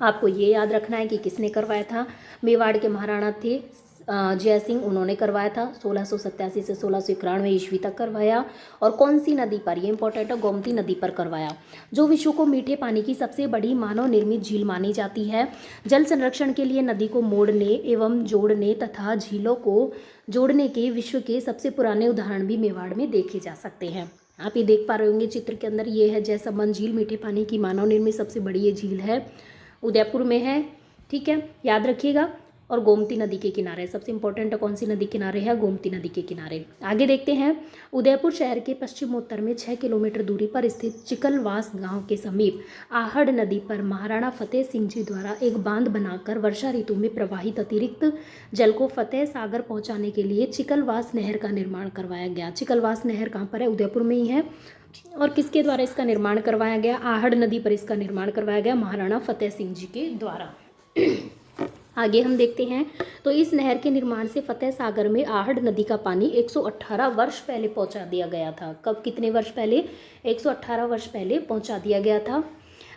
आपको ये याद रखना है कि किसने करवाया था। मेवाड़ के महाराणा थे जय सिंह, उन्होंने करवाया था 1687 से 1691 ईस्वी तक करवाया। और कौन सी नदी पर? ये इंपॉर्टेंट है, गोमती नदी पर करवाया, जो विश्व को मीठे पानी की सबसे बड़ी मानव निर्मित झील मानी जाती है। जल संरक्षण के लिए नदी को मोड़ने एवं जोड़ने तथा झीलों को जोड़ने के विश्व के सबसे पुराने उदाहरण भी मेवाड़ में देखे जा सकते हैं। आप ये देख पा रहे होंगे चित्र के अंदर, ये है जयसमंद झील, मीठे पानी की मानव निर्मित सबसे बड़ी ये झील है, उदयपुर में है, ठीक है, याद रखिएगा। और गोमती नदी के किनारे, सबसे इंपॉर्टेंट है कौन सी नदी किनारे है? गोमती नदी के किनारे। आगे देखते हैं। उदयपुर शहर के पश्चिमोत्तर में 6 किलोमीटर दूरी पर स्थित चिकलवास गांव के समीप आहड़ नदी पर महाराणा फतेह सिंह जी द्वारा एक बांध बनाकर वर्षा ऋतु में प्रवाहित अतिरिक्त जल को फतेह सागर पहुँचाने के लिए चिकलवास नहर का निर्माण करवाया गया। चिकलवास नहर कहाँ पर है? उदयपुर में ही है। और किसके द्वारा इसका निर्माण करवाया गया? आहड़ नदी पर इसका निर्माण करवाया गया महाराणा फतेह सिंह जी के द्वारा। आगे हम देखते हैं तो इस नहर के निर्माण से फतेह सागर में आहड़ नदी का पानी 118 वर्ष पहले पहुंचा दिया गया था। कब? कितने वर्ष पहले? 118 वर्ष पहले पहुंचा दिया गया था।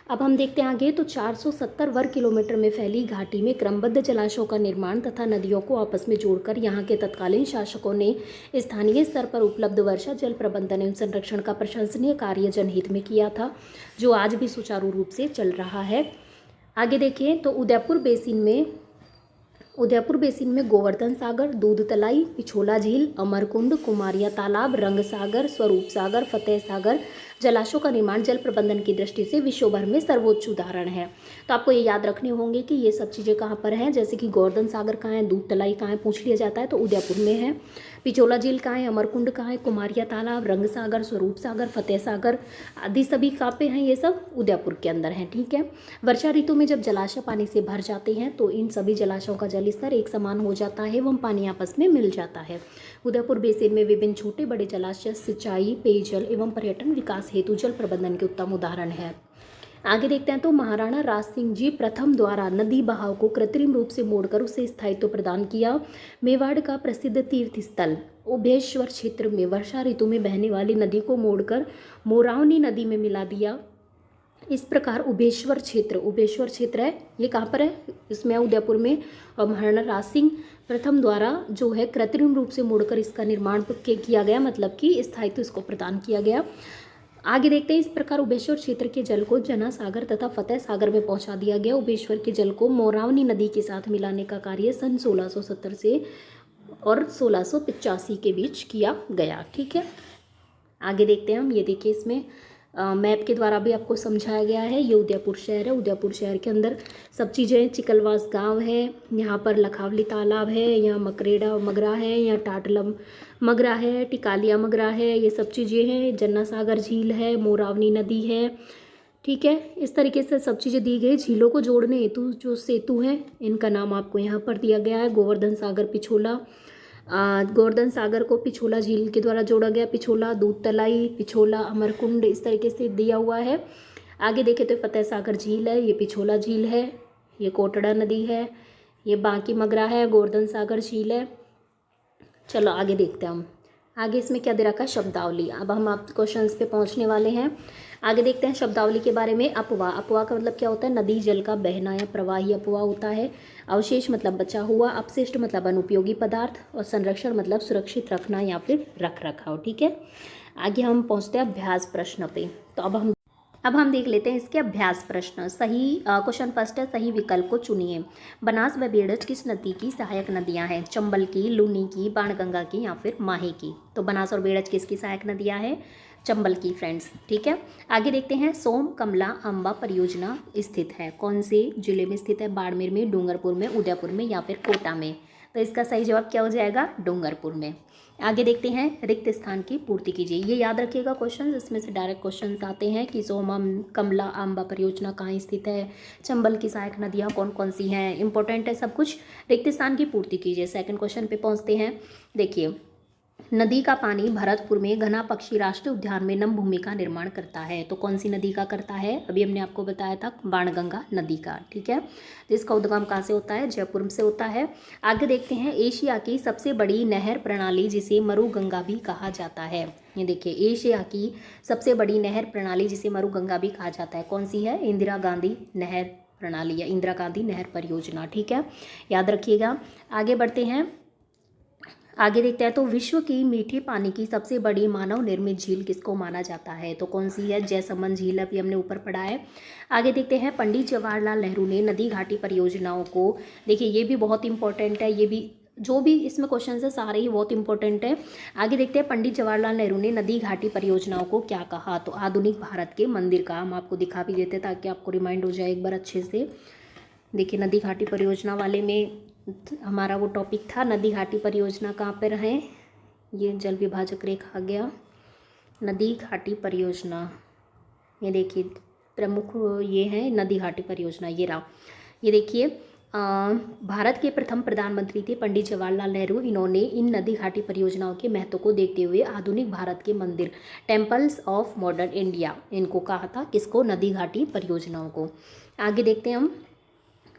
अब हम देखते हैं आगे तो 470 वर्ग किलोमीटर में फैली घाटी में क्रमबद्ध जलाशयों का निर्माण तथा नदियों को आपस में जोड़कर यहाँ के तत्कालीन शासकों ने स्थानीय स्तर पर उपलब्ध वर्षा जल प्रबंधन एवं संरक्षण का प्रशंसनीय कार्य जनहित में किया था, जो आज भी सुचारू रूप से चल रहा है। आगे देखिए तो उदयपुर बेसिन में गोवर्धन सागर, दूध तलाई, पिछोला झील, अमरकुंड, कुमारिया तालाब, रंग सागर, स्वरूप सागर, फतेह सागर जलाशयों का निर्माण जल प्रबंधन की दृष्टि से विश्व भर में सर्वोच्च उदाहरण है। तो आपको ये याद रखने होंगे कि ये सब चीज़ें कहाँ पर हैं, जैसे कि गोवर्धन सागर कहाँ है, दूध तलाई कहाँ है, पूछ लिया जाता है तो उदयपुर में है। पिछोला झील कहाँ है, अमरकुंड कहाँ है, कुमारिया तालाब, रंग सागर, स्वरूप सागर, फतेह सागर आदि सभी कहाँ पे हैं? ये सब उदयपुर के अंदर हैं, ठीक है। वर्षा ऋतु में जब जलाशय पानी से भर जाते हैं तो इन सभी जलाशयों का जल स्तर एक समान हो जाता है एवं पानी आपस में मिल जाता है। उदयपुर बेसिन में विभिन्न छोटे बड़े जलाशय सिंचाई, पेयजल एवं पर्यटन विकास हेतु जल प्रबंधन के उत्तम उदाहरण है। आगे देखते हैं तो महाराणा राज सिंह जी प्रथम द्वारा नदी बहाव को कृत्रिम रूप से मोड़कर उसे स्थायित्व प्रदान किया। मेवाड़ का प्रसिद्ध तीर्थ स्थल उभयेश्वर क्षेत्र में वर्षा ऋतु में बहने वाली नदी को मोड़कर मोरावनी नदी में मिला दिया। इस प्रकार उभयेश्वर क्षेत्र है, ये कहाँ पर है? इसमें उदयपुर में। और महाराणा राज सिंह प्रथम द्वारा जो है कृत्रिम रूप से मोड़कर इसका निर्माण किया गया, मतलब कि स्थायित्व इसको प्रदान किया गया। आगे देखते हैं। इस प्रकार उभयेश्वर क्षेत्र के जल को जना सागर तथा फतेह सागर में पहुंचा दिया गया। उभयेश्वर के जल को मोरावनी नदी के साथ मिलाने का कार्य सन 1670 से और 1685 के बीच किया गया, ठीक है। आगे देखते हैं हम, ये देखिए इसमें मैप के द्वारा भी आपको समझाया गया है। ये उदयपुर शहर है, उदयपुर शहर के अंदर सब चीज़ें, चिकलवास गांव है, यहाँ पर लखावली तालाब है, यहाँ मकरेड़ा मगरा है, यहाँ टाटलम मगरा है, टिकालिया मगरा है, ये सब चीज़ें हैं। जन्ना सागर झील है, मोरावनी नदी है, ठीक है। इस तरीके से सब चीज़ें दी गई। झीलों को जोड़ने हेतु जो सेतु हैं इनका नाम आपको यहाँ पर दिया गया है। गोवर्धन सागर पिछोला, गोवर्धन सागर को पिछोला झील के द्वारा जोड़ा गया, पिछोला, दूध तलाई, पिछोला, अमरकुंड, इस तरीके से दिया हुआ है। आगे देखें तो फतेह सागर झील है, ये पिछोला झील है, ये कोटड़ा नदी है, ये बांकी मगरा है, गोवर्धन सागर झील है। चलो आगे देखते हैं हम। आगे इसमें क्या दे रखा है, शब्दावली। अब हम आप क्वेश्चंस पे पहुंचने वाले हैं। आगे देखते हैं शब्दावली के बारे में। अपवाह, अपवाह का मतलब क्या होता है, नदी जल का बहना या प्रवाही अपवाह होता है। अवशेष मतलब बचा हुआ, अपशिष्ट मतलब अनुपयोगी पदार्थ, और संरक्षण मतलब सुरक्षित रखना या फिर रख रखाव, ठीक है। आगे हम पहुँचते हैं अभ्यास प्रश्न पे। तो अब हम देख लेते हैं इसके अभ्यास प्रश्न। सही क्वेश्चन फर्स्ट है, सही विकल्प को चुनिए। बनास व बेड़ज किस नदी की सहायक नदियां हैं? चंबल की, लूनी की, बाणगंगा की या फिर माही की? तो बनास और बेड़ज किसकी सहायक नदियां हैं? चंबल की फ्रेंड्स, ठीक है। आगे देखते हैं, सोम कमला अम्बा परियोजना स्थित है, कौन से जिले में स्थित है? बाड़मेर में, डूंगरपुर में, उदयपुर में या फिर कोटा में? तो इसका सही जवाब क्या हो जाएगा? डूंगरपुर में। आगे देखते हैं, रिक्त स्थान की पूर्ति कीजिए। ये याद रखिएगा क्वेश्चन, इसमें से डायरेक्ट क्वेश्चन आते हैं कि सोम कमला अम्बा परियोजना कहाँ स्थित है, चंबल की सहायक नदियाँ कौन कौन सी हैं, इंपॉर्टेंट है सब कुछ। रिक्त स्थान की पूर्ति कीजिए। सेकंड क्वेश्चन पे पहुँचते हैं। देखिए, नदी का पानी भरतपुर में घना पक्षी राष्ट्रीय उद्यान में नम भूमि का निर्माण करता है, तो कौन सी नदी का करता है? अभी हमने आपको बताया था, बाणगंगा नदी का, ठीक है। जिसका उद्गम कहाँ से होता है? जयपुर से होता है। आगे देखते हैं, एशिया की सबसे बड़ी नहर प्रणाली जिसे मरुगंगा भी कहा जाता है। ये देखिए, एशिया की सबसे बड़ी नहर प्रणाली जिसे मरुगंगा भी कहा जाता है, कौन सी है? इंदिरा गांधी नहर प्रणाली या इंदिरा गांधी नहर परियोजना, ठीक है, याद रखिएगा। आगे बढ़ते हैं। आगे देखते हैं, तो विश्व की मीठे पानी की सबसे बड़ी मानव निर्मित झील किसको माना जाता है? तो कौन सी है? जयसमंद झील, अभी हमने ऊपर पढ़ा है। आगे देखते हैं, पंडित जवाहरलाल नेहरू ने नदी घाटी परियोजनाओं को, देखिए ये भी बहुत इंपॉर्टेंट है, ये भी जो भी इसमें क्वेश्चन है सारे ही बहुत इंपॉर्टेंट है। आगे देखते हैं, पंडित जवाहरलाल नेहरू ने नदी घाटी परियोजनाओं को क्या कहा? तो आधुनिक भारत के मंदिर का। हम आपको दिखा भी देते ताकि आपको रिमाइंड हो जाए एक बार अच्छे से। देखिए, नदी घाटी परियोजना वाले में हमारा वो टॉपिक था, नदी घाटी परियोजना कहाँ पर है? ये जल विभाजक रेखा आ गया, नदी घाटी परियोजना, ये देखिए प्रमुख ये है नदी घाटी परियोजना, ये रहा। ये देखिए, भारत के प्रथम प्रधानमंत्री थे पंडित जवाहरलाल नेहरू। इन्होंने इन नदी घाटी परियोजनाओं के महत्व को देखते हुए आधुनिक भारत के मंदिर, टेम्पल्स ऑफ मॉडर्न इंडिया, इनको कहा था, किसको? नदी घाटी परियोजनाओं को। आगे देखते हैं हम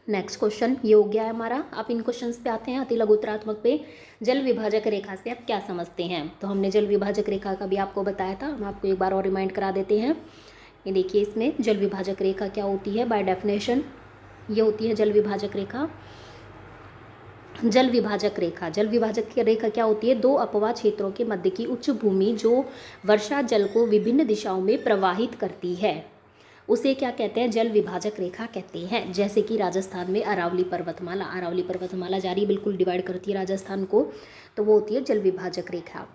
नेक्स्ट क्वेश्चन, ये हो गया है हमारा। अब इन क्वेश्चंस पे आते हैं, अति लघुत्तरात्मक पे। जल विभाजक रेखा से आप क्या समझते हैं? तो हमने जल विभाजक रेखा का भी आपको बताया था, हम आपको एक बार और रिमाइंड करा देते हैं। ये देखिए, इसमें जल विभाजक रेखा क्या होती है? बाय डेफिनेशन ये होती है जल विभाजक रेखा। जल विभाजक रेखा, जल विभाजक रेखा क्या होती है? दो अपवाह क्षेत्रों के मध्य की उच्च भूमि जो वर्षा जल को विभिन्न दिशाओं में प्रवाहित करती है, उसे क्या कहते हैं? जल विभाजक रेखा कहते हैं। जैसे कि राजस्थान में अरावली पर्वतमाला, अरावली पर्वतमाला जारी बिल्कुल डिवाइड करती है राजस्थान को, तो वो होती है जल विभाजक रेखा।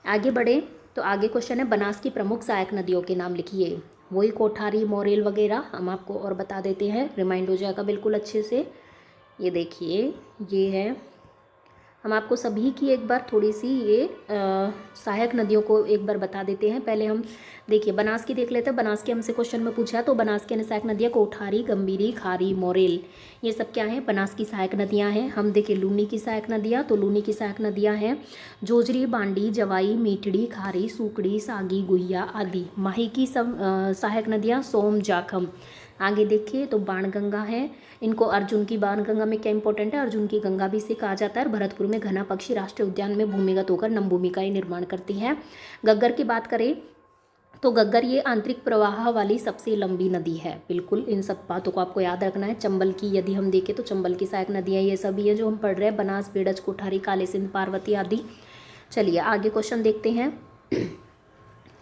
आगे बढ़े तो आगे क्वेश्चन है, बनास की प्रमुख सहायक नदियों के नाम लिखिए। वही कोठारी, मोरेल वगैरह हम आपको और बता देते हैं, रिमाइंड हो जाएगा बिल्कुल अच्छे से। ये देखिए, ये है, हम आपको सभी की एक बार थोड़ी सी ये सहायक नदियों को एक बार बता देते हैं। पहले हम देखिए बनास की देख लेते हैं। बनास की हमसे क्वेश्चन में पूछा, तो बनास की सहायक नदियाँ कोठारी, गंभीरी, खारी, मोरेल, ये सब क्या है? बनास की सहायक नदियाँ हैं। हम देखिए लूनी की सहायक नदियाँ, तो लूनी की सहायक नदियाँ हैं जोजरी, बांडी, जवाई, मीठड़ी, खारी, सूकड़ी, सागी, गुहिया आदि। माही की सब सहायक नदियाँ सोम, जाखम। आगे देखिए तो बाणगंगा है, इनको अर्जुन की बाणगंगा में क्या इंपॉर्टेंट है? अर्जुन की गंगा भी इसे कहा जाता है। और भरतपुर में घना पक्षी राष्ट्रीय उद्यान में भूमिगत होकर नमभूमि का निर्माण करती है। गग्गर की बात करें तो गग्गर ये आंतरिक प्रवाह वाली सबसे लंबी नदी है। बिल्कुल इन सब बातों को आपको याद रखना है। चंबल की यदि हम देखें तो चंबल की सहायक नदियाँ ये सभी है जो हम पढ़ रहे हैं, बनास, बेड़ज, कोठारी, काली सिंध, पार्वती आदि। चलिए आगे क्वेश्चन देखते हैं।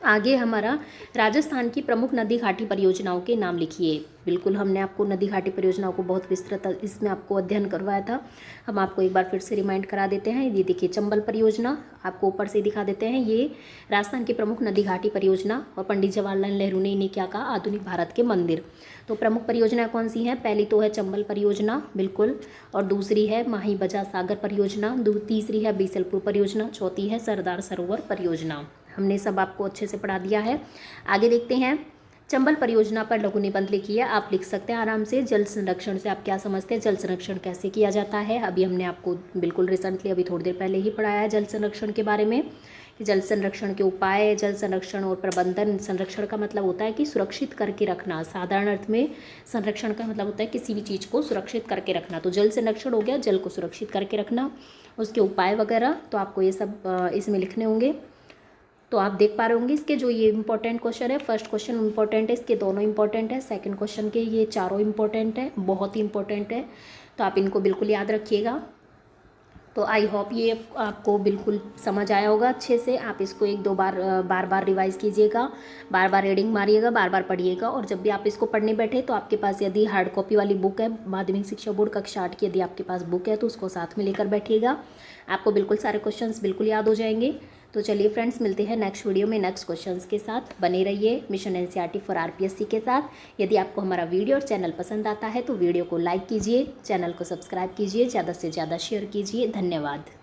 आगे हमारा राजस्थान की प्रमुख नदी घाटी परियोजनाओं के नाम लिखिए। बिल्कुल हमने आपको नदी घाटी परियोजनाओं को बहुत विस्तृत इसमें आपको अध्ययन करवाया था। हम आपको एक बार फिर से रिमाइंड करा देते हैं। ये देखिए चंबल परियोजना आपको ऊपर से दिखा देते हैं, ये राजस्थान की प्रमुख नदी घाटी परियोजना, और पंडित जवाहरलाल नेहरू ने इन्हें क्या कहा, आधुनिक भारत के मंदिर। तो प्रमुख परियोजनाएं कौन सी हैं, पहली तो है चंबल परियोजना बिल्कुल, और दूसरी है माही बजा सागर परियोजना, तीसरी है बीसलपुर परियोजना, चौथी है सरदार सरोवर परियोजना। हमने सब आपको अच्छे से पढ़ा दिया है। आगे देखते हैं, चंबल परियोजना पर लघु निबंध लिखिए। आप लिख सकते हैं आराम से, जल संरक्षण से आप क्या समझते हैं, जल संरक्षण कैसे किया जाता है। अभी हमने आपको बिल्कुल रिसेंटली अभी थोड़ी देर पहले ही पढ़ाया है जल संरक्षण के बारे में, कि जल संरक्षण के उपाय, जल संरक्षण और प्रबंधन। संरक्षण का मतलब होता है कि सुरक्षित करके रखना, साधारण अर्थ में संरक्षण का मतलब होता है किसी भी चीज़ को सुरक्षित करके रखना। तो जल संरक्षण हो गया, जल को सुरक्षित करके रखना, उसके उपाय वगैरह, तो आपको ये सब इसमें लिखने होंगे। तो आप देख पा रहे होंगे इसके जो ये इंपॉर्टेंट क्वेश्चन है, फर्स्ट क्वेश्चन इंपॉर्टेंट है, इसके दोनों इंपॉर्टेंट है, सेकंड क्वेश्चन के ये चारों इंपॉर्टेंट है, बहुत ही इंपॉर्टेंट है। तो आप इनको बिल्कुल याद रखिएगा। तो आई होप ये आपको बिल्कुल समझ आया होगा अच्छे से। आप इसको एक दो बार बार रिवाइज कीजिएगा, बार बार रीडिंग मारिएगा, बार बार पढ़िएगा। और जब भी आप इसको पढ़ने बैठे तो आपके पास यदि हार्ड कॉपी वाली बुक है, माध्यमिक शिक्षा बोर्ड कक्षा 8 की यदि आपके पास बुक है तो उसको साथ में लेकर बैठिएगा, आपको बिल्कुल सारे क्वेश्चंस बिल्कुल याद हो जाएंगे। तो चलिए फ्रेंड्स, मिलते हैं नेक्स्ट वीडियो में नेक्स्ट क्वेश्चंस के साथ। बने रहिए मिशन एनसीईआरटी फॉर आरपीएससी के साथ। यदि आपको हमारा वीडियो और चैनल पसंद आता है तो वीडियो को लाइक कीजिए, चैनल को सब्सक्राइब कीजिए, ज़्यादा से ज़्यादा शेयर कीजिए। धन्यवाद।